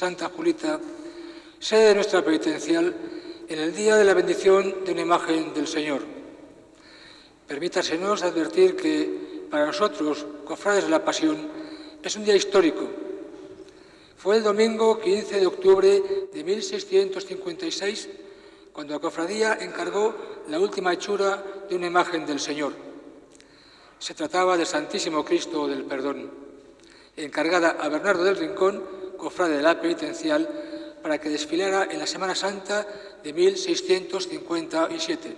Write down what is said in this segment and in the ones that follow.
Santa Julita, sede de nuestra penitencial, en el día de la bendición de una imagen del Señor. Permítasenos advertir que para nosotros, cofrades de la Pasión, es un día histórico. Fue el domingo 15 de octubre de 1656 cuando la cofradía encargó la última hechura de una imagen del Señor. Se trataba del Santísimo Cristo del Perdón, encargada a Bernardo del Rincón, cofrade de la penitencial, para que desfilara en la Semana Santa de 1657.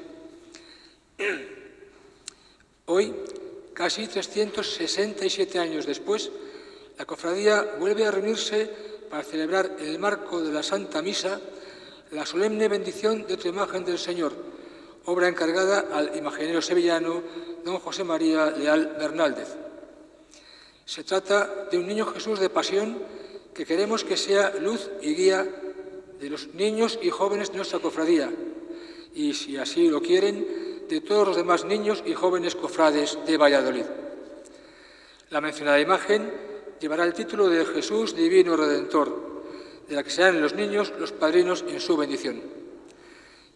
Hoy, casi 367 años después, la cofradía vuelve a reunirse para celebrar en el marco de la Santa Misa la solemne bendición de otra imagen del Señor, obra encargada al imaginero sevillano don José María Leal Bernaldez. Se trata de un niño Jesús de pasión que queremos que sea luz y guía de los niños y jóvenes de nuestra cofradía y, si así lo quieren, de todos los demás niños y jóvenes cofrades de Valladolid. La mencionada imagen llevará el título de Jesús Divino Redentor, de la que serán los niños los padrinos en su bendición.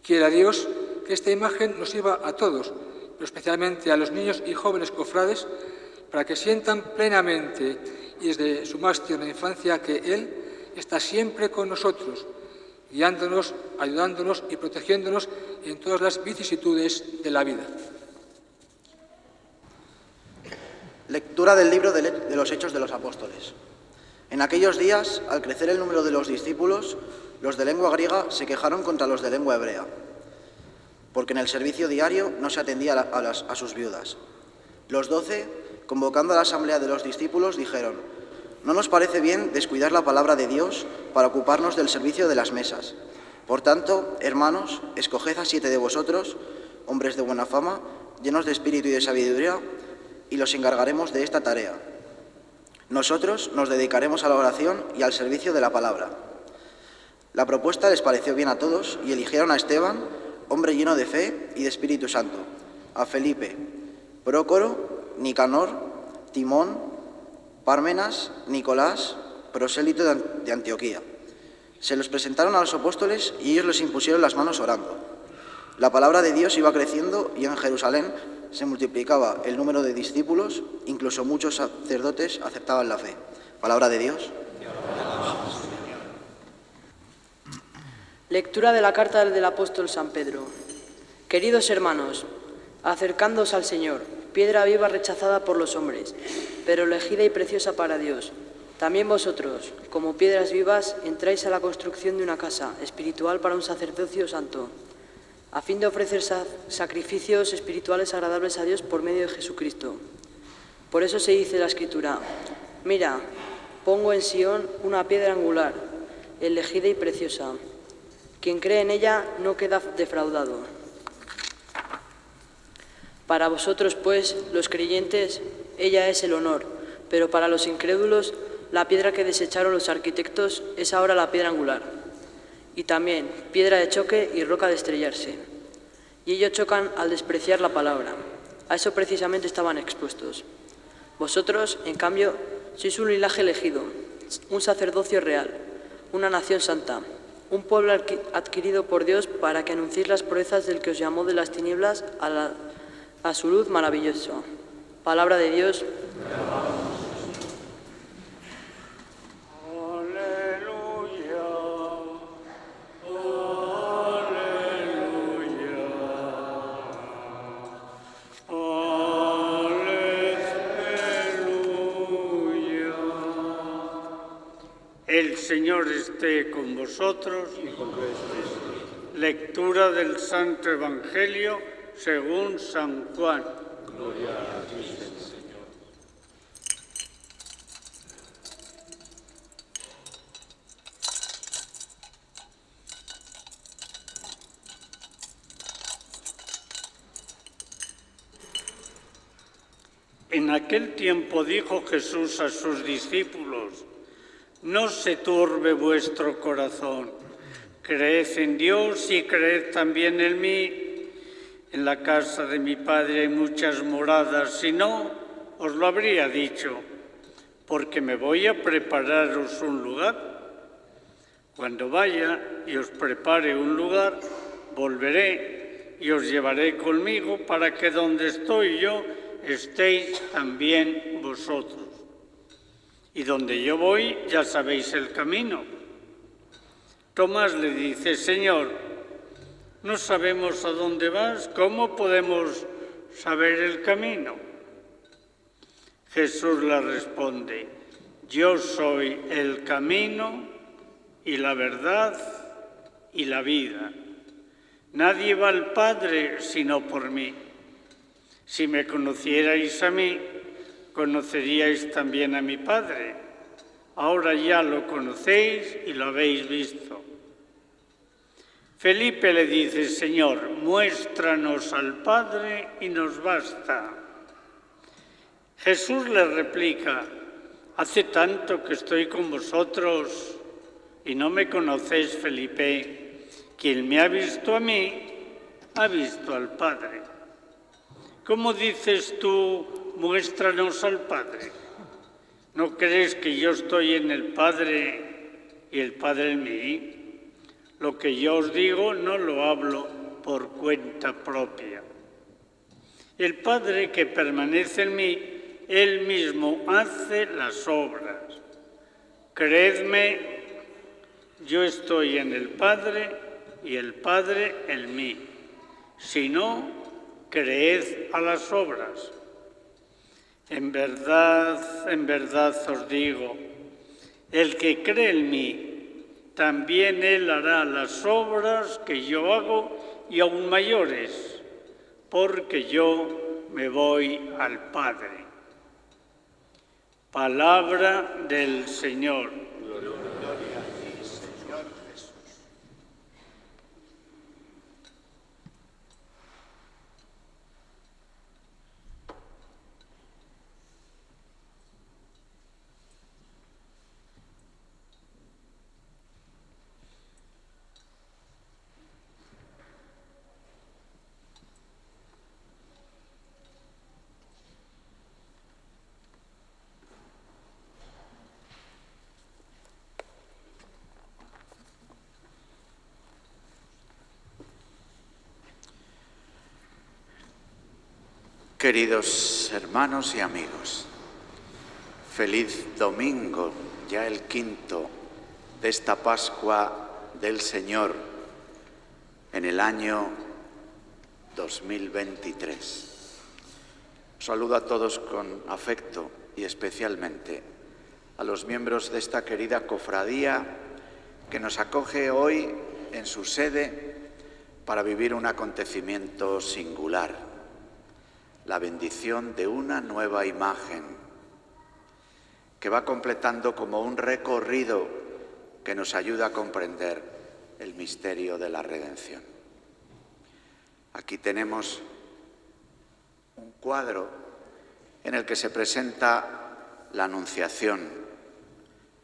Quiera Dios que esta imagen nos sirva a todos, pero especialmente a los niños y jóvenes cofrades, para que sientan plenamente y desde su más tierna infancia que Él está siempre con nosotros, guiándonos, ayudándonos y protegiéndonos en todas las vicisitudes de la vida. Lectura del libro de los Hechos de los Apóstoles. En aquellos días, al crecer el número de los discípulos, los de lengua griega se quejaron contra los de lengua hebrea, porque en el servicio diario no se atendía a sus viudas. Los 12, convocando a la asamblea de los discípulos, dijeron: «No nos parece bien descuidar la palabra de Dios para ocuparnos del servicio de las mesas. Por tanto, hermanos, escoged a 7 de vosotros, hombres de buena fama, llenos de espíritu y de sabiduría, y los encargaremos de esta tarea. Nosotros nos dedicaremos a la oración y al servicio de la palabra». La propuesta les pareció bien a todos y eligieron a Esteban, hombre lleno de fe y de Espíritu Santo, a Felipe, Prócoro, Nicanor, Timón, Pármenas, Nicolás, prosélito de Antioquía. Se los presentaron a los apóstoles y ellos les impusieron las manos orando. La palabra de Dios iba creciendo y en Jerusalén se multiplicaba el número de discípulos, incluso muchos sacerdotes aceptaban la fe. Palabra de Dios. Lectura de la carta del apóstol San Pedro. Queridos hermanos, acercándoos al Señor, piedra viva rechazada por los hombres, pero elegida y preciosa para Dios. También vosotros, como piedras vivas, entráis a la construcción de una casa espiritual para un sacerdocio santo, a fin de ofrecer sacrificios espirituales agradables a Dios por medio de Jesucristo. Por eso se dice la Escritura: «Mira, pongo en Sión una piedra angular, elegida y preciosa. Quien cree en ella no queda defraudado». Para vosotros, pues, los creyentes, ella es el honor, pero para los incrédulos, la piedra que desecharon los arquitectos es ahora la piedra angular, y también piedra de choque y roca de estrellarse. Y ellos chocan al despreciar la palabra. A eso precisamente estaban expuestos. Vosotros, en cambio, sois un linaje elegido, un sacerdocio real, una nación santa, un pueblo adquirido por Dios para que anunciéis las proezas del que os llamó de las tinieblas a su luz maravillosa. Palabra de Dios. El Señor esté con vosotros. Y con tu espíritu. Lectura del Santo Evangelio según San Juan. Gloria a ti, Señor. En aquel tiempo dijo Jesús a sus discípulos: «No se turbe vuestro corazón. Creed en Dios y creed también en mí. En la casa de mi Padre hay muchas moradas, si no, os lo habría dicho, porque me voy a prepararos un lugar. Cuando vaya y os prepare un lugar, volveré y os llevaré conmigo para que donde estoy yo estéis también vosotros. Y donde yo voy ya sabéis el camino. Tomás le dice: Señor, no sabemos a dónde vas, ¿cómo podemos saber el camino? Jesús le responde: yo soy el camino y la verdad y la vida. Nadie va al Padre sino por mí. Si me conocierais a mí, conoceríais también a mi Padre. Ahora ya lo conocéis y lo habéis visto. Felipe le dice: Señor, muéstranos al Padre y nos basta. Jesús le replica: hace tanto que estoy con vosotros y no me conocéis, Felipe. Quien me ha visto a mí, ha visto al Padre. ¿Cómo dices tú, muéstranos al Padre? ¿No crees que yo estoy en el Padre y el Padre en mí? Lo que yo os digo no lo hablo por cuenta propia. El Padre que permanece en mí, Él mismo hace las obras. Creedme, yo estoy en el Padre y el Padre en mí. Si no, creed a las obras. En verdad os digo, el que cree en mí, también él hará las obras que yo hago y aún mayores, porque yo me voy al Padre. Palabra del Señor. Gloria a ti, Señor Jesús. Queridos hermanos y amigos, feliz domingo, ya el quinto de esta Pascua del Señor en el año 2023. Os saludo a todos con afecto y especialmente a los miembros de esta querida cofradía que nos acoge hoy en su sede para vivir un acontecimiento singular. La bendición de una nueva imagen que va completando como un recorrido que nos ayuda a comprender el misterio de la redención. Aquí tenemos un cuadro en el que se presenta la Anunciación,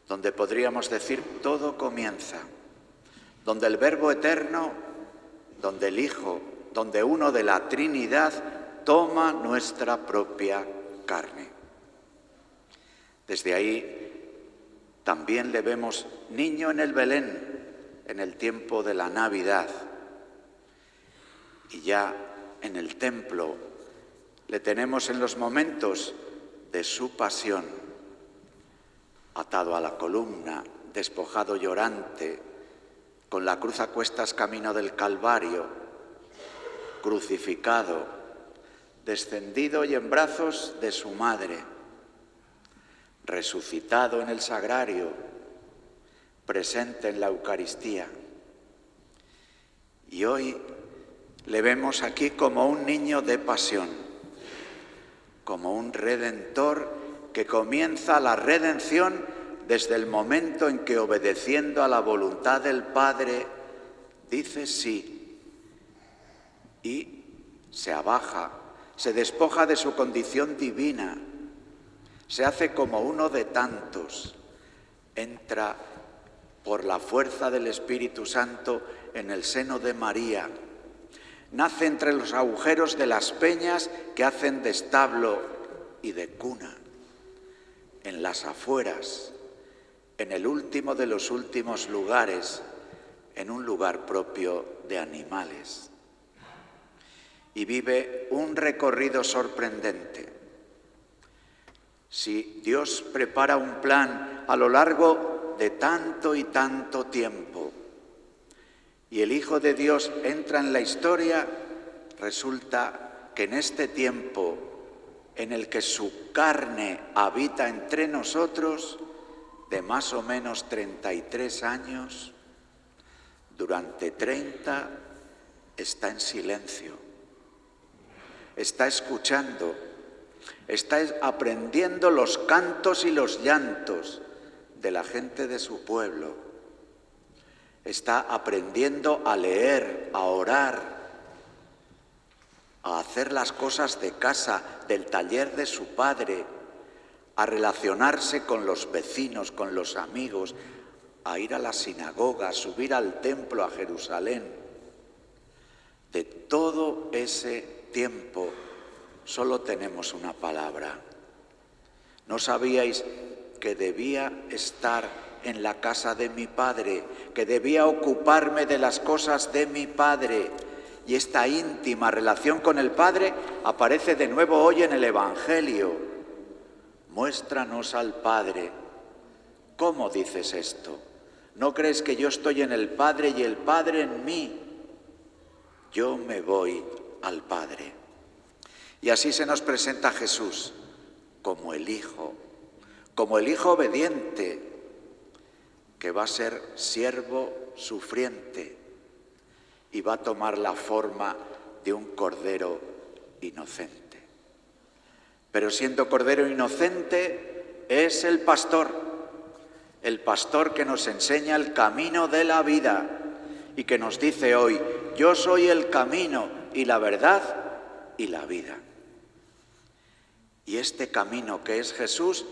donde podríamos decir todo comienza, donde el Verbo eterno, donde el Hijo, donde uno de la Trinidad toma nuestra propia carne. Desde ahí también le vemos niño en el Belén, en el tiempo de la Navidad. Y ya en el templo le tenemos en los momentos de su pasión, atado a la columna, despojado llorante, con la cruz a cuestas camino del Calvario, crucificado, descendido y en brazos de su madre, resucitado en el sagrario, presente en la Eucaristía. Y hoy le vemos aquí como un niño de pasión, como un redentor que comienza la redención desde el momento en que, obedeciendo a la voluntad del Padre, dice sí y se abaja, se despoja de su condición divina, se hace como uno de tantos, entra por la fuerza del Espíritu Santo en el seno de María, nace entre los agujeros de las peñas que hacen de establo y de cuna, en las afueras, en el último de los últimos lugares, en un lugar propio de animales. Y vive un recorrido sorprendente. Si Dios prepara un plan a lo largo de tanto y tanto tiempo, y el Hijo de Dios entra en la historia, resulta que en este tiempo en el que su carne habita entre nosotros, de más o menos 33 años, durante 30 está en silencio, está escuchando, está aprendiendo los cantos y los llantos de la gente de su pueblo, está aprendiendo a leer, a orar, a hacer las cosas de casa, del taller de su padre, a relacionarse con los vecinos, con los amigos, a ir a la sinagoga, a subir al templo, a Jerusalén. De todo ese tiempo solo tenemos una palabra. ¿No sabíais que debía estar en la casa de mi padre, que debía ocuparme de las cosas de mi padre? Y esta íntima relación con el Padre aparece de nuevo hoy en el Evangelio. Muéstranos al Padre. ¿Cómo dices esto? ¿No crees que yo estoy en el Padre y el Padre en mí? Yo me voy al Padre. Y así se nos presenta Jesús como el Hijo obediente, que va a ser siervo sufriente y va a tomar la forma de un cordero inocente. Pero siendo cordero inocente, es el pastor que nos enseña el camino de la vida y que nos dice hoy: yo soy el camino y la verdad y la vida. Y este camino que es Jesús,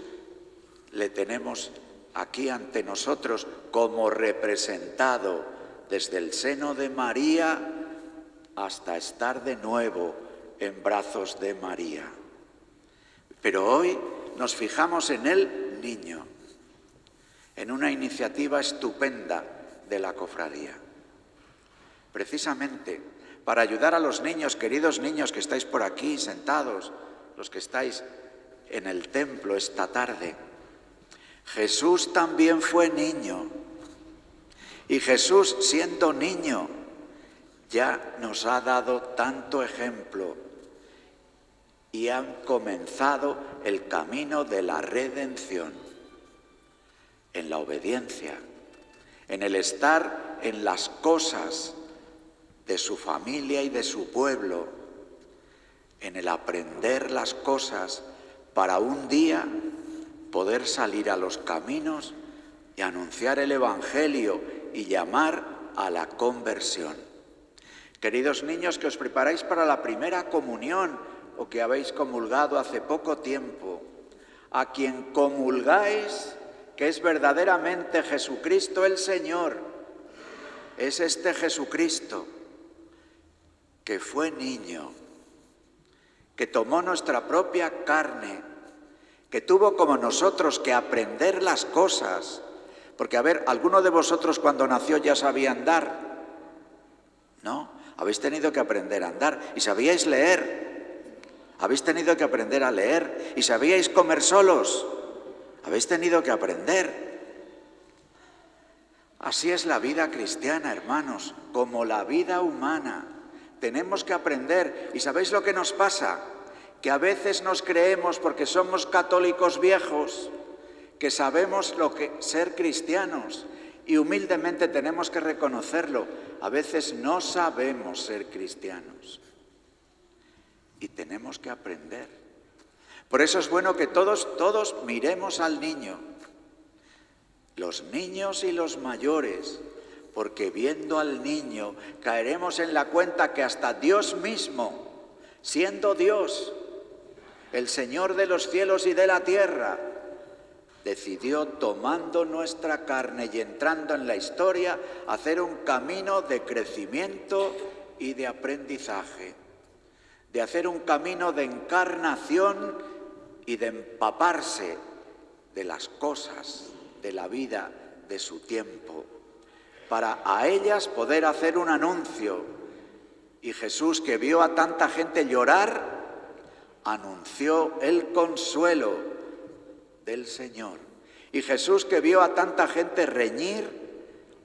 le tenemos aquí ante nosotros como representado desde el seno de María hasta estar de nuevo en brazos de María. Pero hoy nos fijamos en el niño, en una iniciativa estupenda de la cofradía. Precisamente para ayudar a los niños, queridos niños que estáis por aquí sentados, los que estáis en el templo esta tarde, Jesús también fue niño. Y Jesús, siendo niño, ya nos ha dado tanto ejemplo y ha comenzado el camino de la redención en la obediencia, en el estar en las cosas de su familia y de su pueblo, en el aprender las cosas para un día poder salir a los caminos y anunciar el Evangelio y llamar a la conversión. Queridos niños, que os preparáis para la primera comunión o que habéis comulgado hace poco tiempo, a quien comulgáis, que es verdaderamente Jesucristo el Señor, es este Jesucristo que fue niño, que tomó nuestra propia carne, que tuvo como nosotros que aprender las cosas. Porque, a ver, ¿alguno de vosotros cuando nació ya sabía andar? ¿No? Habéis tenido que aprender a andar. ¿Y sabíais leer? Habéis tenido que aprender a leer. ¿Y sabíais comer solos? Habéis tenido que aprender. Así es la vida cristiana, hermanos, como la vida humana. Tenemos que aprender. ¿Y sabéis lo que nos pasa? Que a veces nos creemos, porque somos católicos viejos, que sabemos lo que es ser cristianos, y humildemente tenemos que reconocerlo. A veces no sabemos ser cristianos y tenemos que aprender. Por eso es bueno que todos miremos al niño, los niños y los mayores, porque viendo al niño caeremos en la cuenta que hasta Dios mismo, siendo Dios, el Señor de los cielos y de la tierra, decidió, tomando nuestra carne y entrando en la historia, hacer un camino de crecimiento y de aprendizaje, de hacer un camino de encarnación y de empaparse de las cosas de la vida de su tiempo, para a ellas poder hacer un anuncio. Y Jesús, que vio a tanta gente llorar, anunció el consuelo del Señor. Y Jesús, que vio a tanta gente reñir,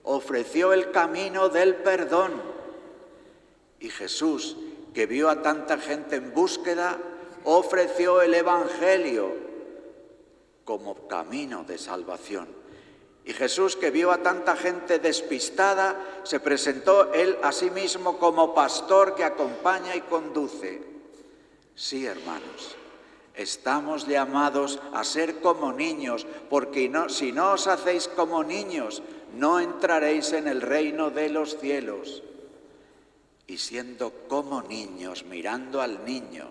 ofreció el camino del perdón. Y Jesús, que vio a tanta gente en búsqueda, ofreció el Evangelio como camino de salvación. Y Jesús, que vio a tanta gente despistada, se presentó él a sí mismo como pastor que acompaña y conduce. Sí, hermanos, estamos llamados a ser como niños, porque si no os hacéis como niños, no entraréis en el reino de los cielos. Y siendo como niños, mirando al niño,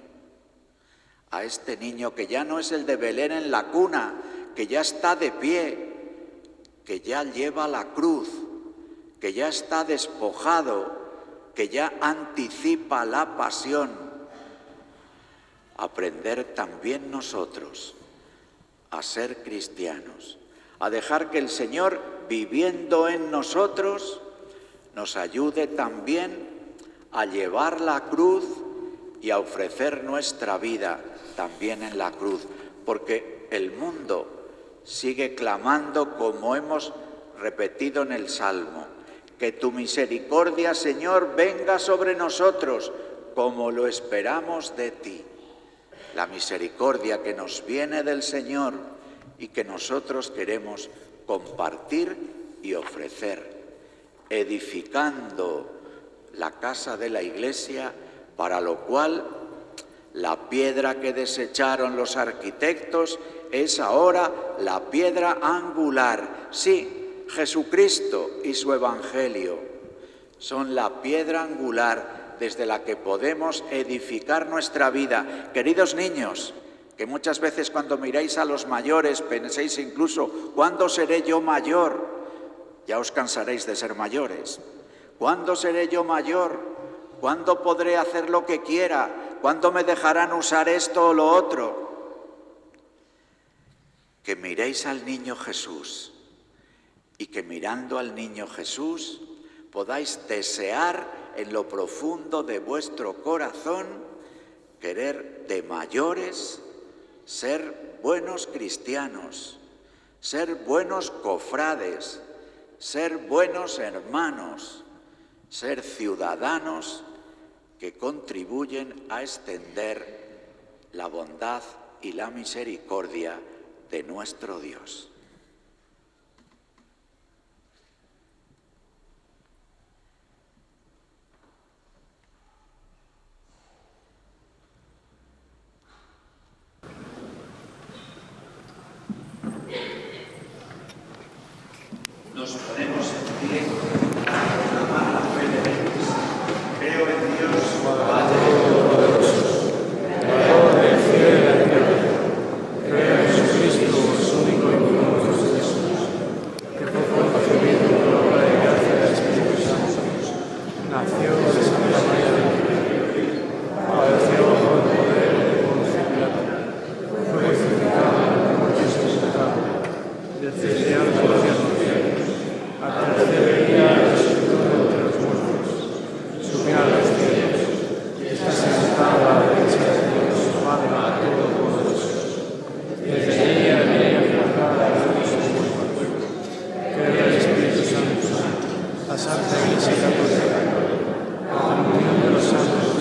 a este niño que ya no es el de Belén en la cuna, que ya está de pie, que ya lleva la cruz, que ya está despojado, que ya anticipa la pasión, aprender también nosotros a ser cristianos, a dejar que el Señor, viviendo en nosotros, nos ayude también a llevar la cruz y a ofrecer nuestra vida también en la cruz, porque el mundo sigue clamando, como hemos repetido en el Salmo, que tu misericordia, Señor, venga sobre nosotros, como lo esperamos de ti. La misericordia que nos viene del Señor y que nosotros queremos compartir y ofrecer, edificando la casa de la Iglesia, para lo cual la piedra que desecharon los arquitectos es ahora la piedra angular. Sí, Jesucristo y su Evangelio son la piedra angular desde la que podemos edificar nuestra vida. Queridos niños, que muchas veces cuando miráis a los mayores penséis incluso, ¿cuándo seré yo mayor? Ya os cansaréis de ser mayores. ¿Cuándo seré yo mayor? ¿Cuándo podré hacer lo que quiera? ¿Cuándo me dejarán usar esto o lo otro? Que miréis al niño Jesús y que mirando al niño Jesús podáis desear en lo profundo de vuestro corazón querer de mayores ser buenos cristianos, ser buenos cofrades, ser buenos hermanos, ser ciudadanos que contribuyen a extender la bondad y la misericordia de nuestro Dios. Nos ponemos en pie para proclamar la fe de Dios. Creo en Dios, Padre Todopoderoso, Creador del cielo y la tierra. Creo en Jesucristo, su único y único Jesús, que fue concebido por obra y gracia del Espíritu Santo. Nació de Santa María de Virgen, padeció bajo el poder de Poncio Pilato, fue crucificado, muerto y sepultado, descendió al cielo. Al tercer día resucitó entre los muertos, subió a los cielos y está sentado a la derecha de Dios, Padre Todopoderoso. Desde allí viene a juzgar a los vivos y los muertos. Creo en el Espíritu Santo, la Santa Iglesia Católica, la comunión de los santos,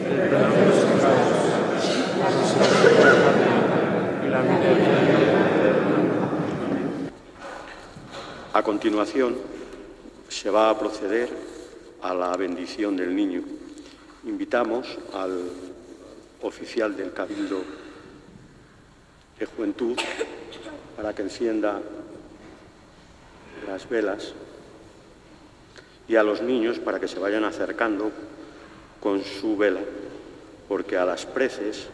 el perdón de los pecados, la resurrección de la carne y la vida eterna. A continuación, se va a proceder a la bendición del niño. Invitamos al oficial del Cabildo de Juventud para que encienda las velas y a los niños para que se vayan acercando con su vela, porque a las preces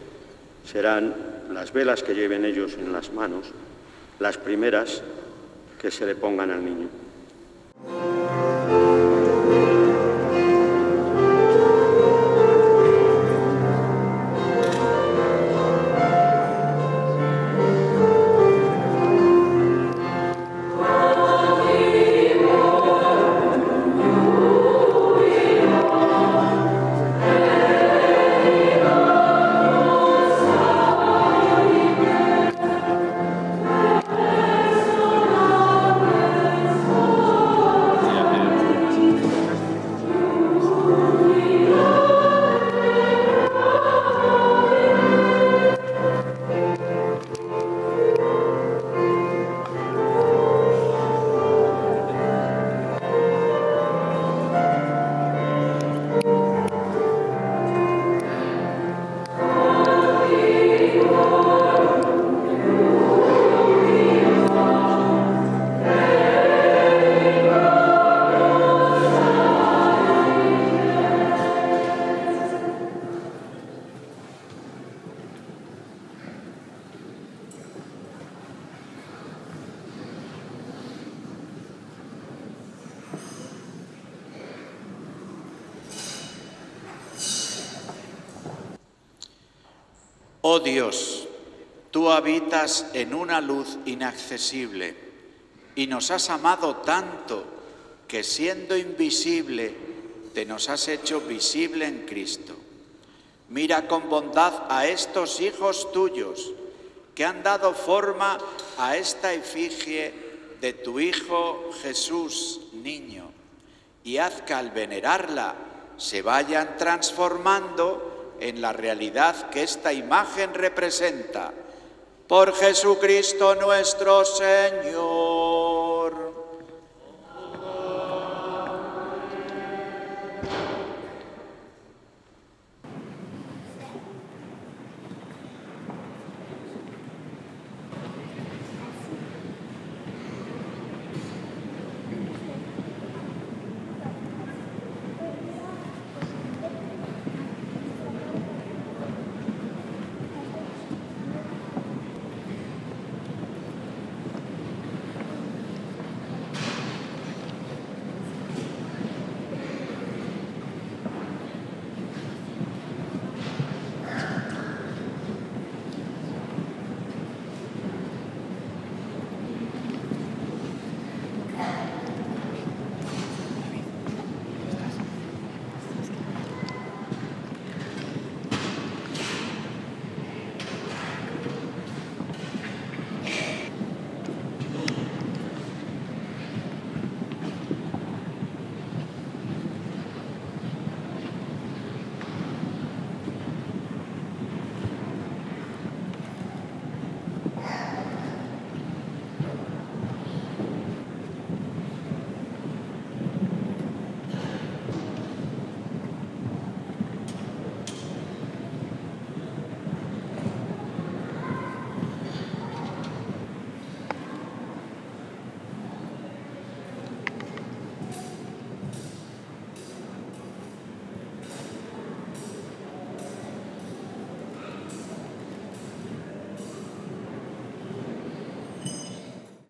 serán las velas que lleven ellos en las manos las primeras que se le pongan al niño. Oh Dios, tú habitas en una luz inaccesible y nos has amado tanto que siendo invisible te nos has hecho visible en Cristo. Mira con bondad a estos hijos tuyos que han dado forma a esta efigie de tu Hijo Jesús, niño, y haz que al venerarla se vayan transformando en la realidad que esta imagen representa. Por Jesucristo nuestro Señor.